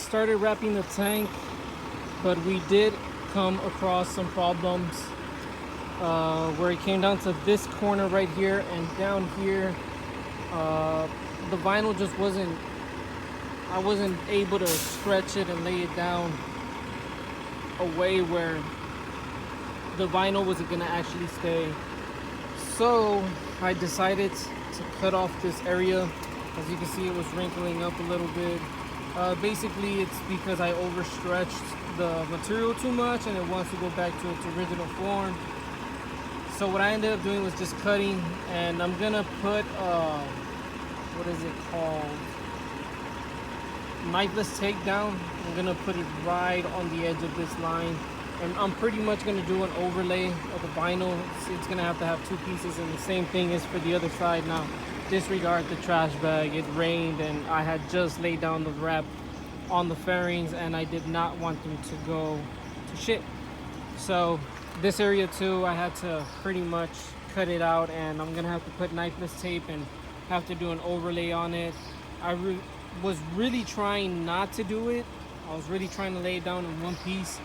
started wrapping the tank, but we did come across some problems where it came down to this corner right here, and down here the vinyl just wasn't, I wasn't able to stretch it and lay it down a way where the vinyl wasn't gonna actually stay. So I decided to cut off this area. As you can see, it was wrinkling up a little bit. Basically, it's because I overstretched the material too much and it wants to go back to its original form. So what I ended up doing was just cutting, and I'm gonna put what is it called? Knifeless takedown. I'm gonna put it right on the edge of this line, and I'm pretty much gonna do an overlay of the vinyl. It's gonna have to have two pieces, and the same thing is for the other side. Now, disregard the trash bag. It rained, and I had just laid down the wrap on the fairings, and I did not want them to go to shit. So this area too, I had to pretty much cut it out, and I'm gonna have to put knifeless tape and have to do an overlay on it. I was really trying not to do it. I was really trying to lay it down in one piece,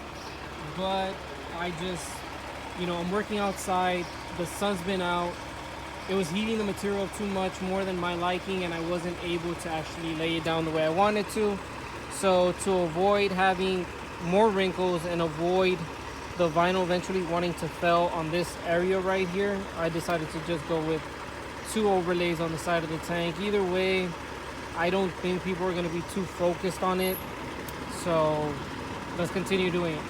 but I just, I'm working outside. The sun's been out. It was heating the material too much, more than my liking, and I wasn't able to actually lay it down the way I wanted to. So to avoid having more wrinkles and avoid the vinyl eventually wanting to fail on this area right here, I decided to just go with 2 overlays on the side of the tank. Either way, I don't think people are going to be too focused on it. So let's continue doing it.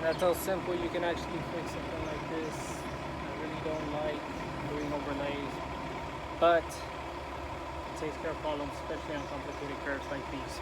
That's how simple you can actually fix something like this. I really don't like doing overlays, but it takes care of problems, especially on complicated curves like these.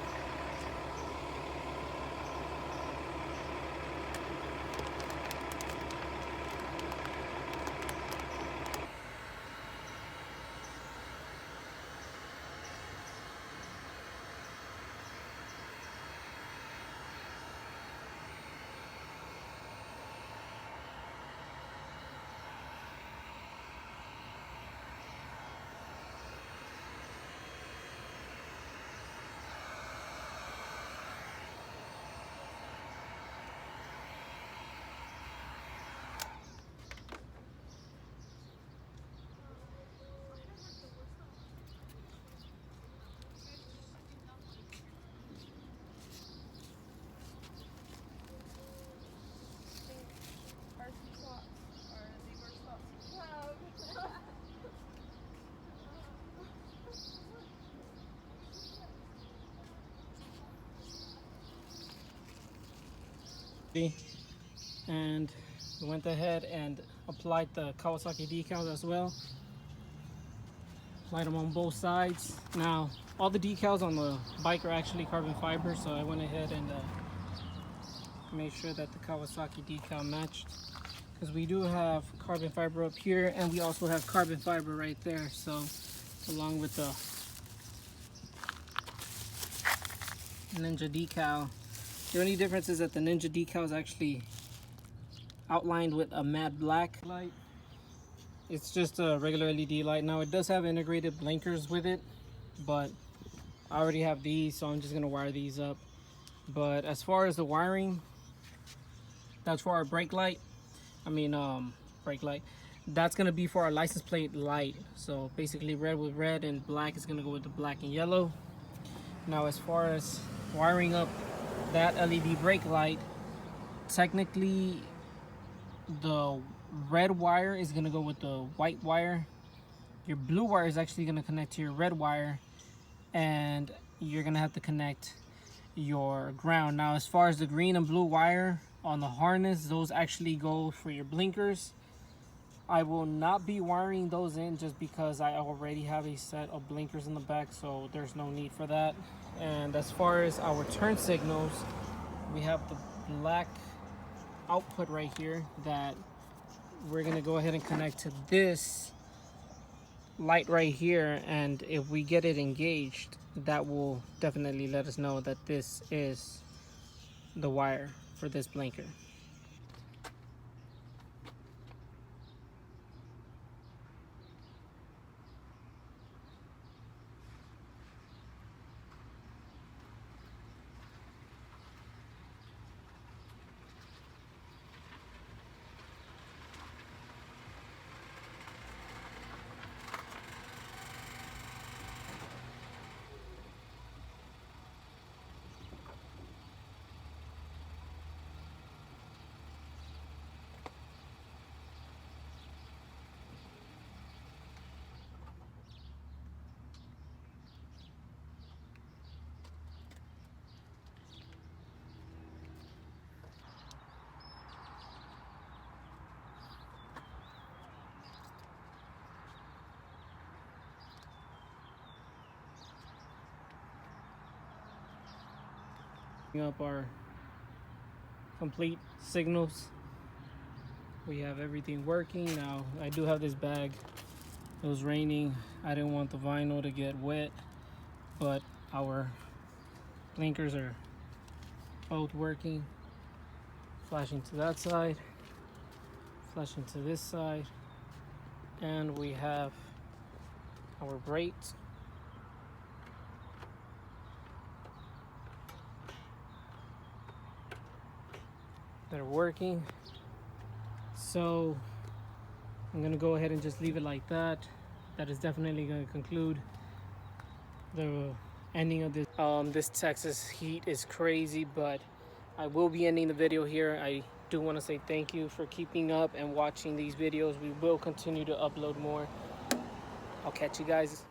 And we went ahead and applied the Kawasaki decals as well. Applied them on both sides. Now, all the decals on the bike are actually carbon fiber, so I went ahead and made sure that the Kawasaki decal matched. Because we do have carbon fiber up here, and we also have carbon fiber right there. So, along with the Ninja decal, the only difference is that the Ninja decal is actually outlined with a matte black light. It's just a regular LED light. Now it does have integrated blinkers with it, but I already have these, so I'm just gonna wire these up. But as far as the wiring, that's for our brake light. Brake light. That's gonna be for our license plate light. So basically red with red and black is gonna go with the black and yellow. Now as far as wiring up that LED brake light, technically the red wire is going to go with the white wire. Your blue wire is actually going to connect to your red wire, and you're going to have to connect your ground. Now as far as the green and blue wire on the harness, those actually go for your blinkers. I will not be wiring those in just because I already have a set of blinkers in the back, so there's no need for that. And as far as our turn signals, we have the black output right here that we're gonna go ahead and connect to this light right here, and if we get it engaged, that will definitely let us know that this is the wire for this blinker. Up our complete signals. We have everything working. Now I do have this bag. It was raining. I didn't want the vinyl to get wet, but our blinkers are both working. Flashing to that side, flashing to this side, and we have our brakes. They're working. So I'm gonna go ahead and just leave it like that. That is definitely gonna conclude the ending of this. This Texas heat is crazy, but I will be ending the video here. I do want to say thank you for keeping up and watching these videos. We will continue to upload more. I'll catch you guys